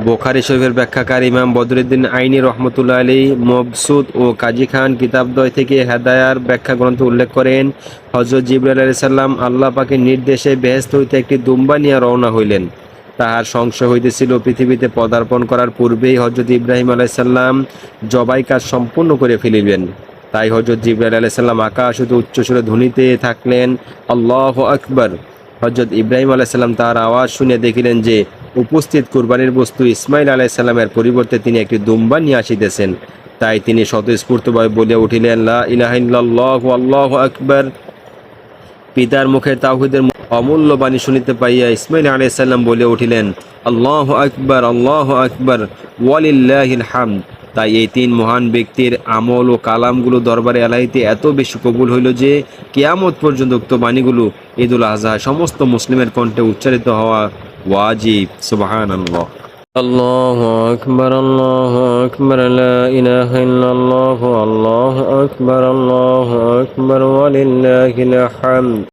বুখারী শরীফের ব্যাখ্যাকার ইমাম বদরুদ্দীন আইনি রহমতুল্লাহ আলী মবসুদ ও কাজী খান কিতাবদ্বয় থেকে হেদায়ার ব্যাখ্যা গ্রন্থ উল্লেখ করেন, হযরত জিবরাইল আলাইহিস সালাম আল্লাহ পাকের নির্দেশে বেহেশত হইতে একটি দুম্বা নিয়ে রওনা হইলেন। তাহার সংশয় হইতেছিল পৃথিবীতে পদার্পণ করার পূর্বেই হযরত ইব্রাহিম আলাইহিস সালাম জবাই কাজ সম্পূর্ণ করে ফেলিবেন। তাই হযরত জিবরাইল আলাইহিস সালাম আকাশ হতে উচ্চস্বরে ধ্বনিতে থাকলেন, আল্লাহু আকবার। হযরত ইব্রাহিম আলাইহিস সালাম তার আওয়াজ শুনে দেখিলেন যে উপস্থিত কুরবানির বস্তু ইসমাইল আলাইহিস সালামের পরিবর্তে তিনি একটি দুম্বা নিয়ে আসিতেছেন। তাই তিনি স্বতঃস্ফূর্তভাবে বলিয়া উঠিলেন, লা ইলাহা ইল্লাল্লাহু আল্লাহু আকবার। পিতার মুখে তাওহীদের অমূল্য বাণী শুনিতে পাইয়া ইসমাইল আলাইহিস সালাম বলিয়া উঠিলেন, আল্লাহু আকবার, আল্লাহু আকবার, ওয়ালিল্লাহিল হামদ। তাই এই তিন মহান ব্যক্তির আমল ও কালামগুলো দরবারে আলাহিতে এত বেশি কবুল হইল যে কিয়ামত পর্যন্ত উক্ত বাণীগুলো ঈদুল আজহা সমস্ত মুসলিমের কণ্ঠে উচ্চারিত হওয়া ওয়াজিব। সুবহানাল্লাহ। আল্লাহু আকবার, আল্লাহু আকবার, লা ইলাহা ইল্লাল্লাহু, আল্লাহু আকবার, আল্লাহু আকবার, ওয়ালিল্লাহিল হামদ।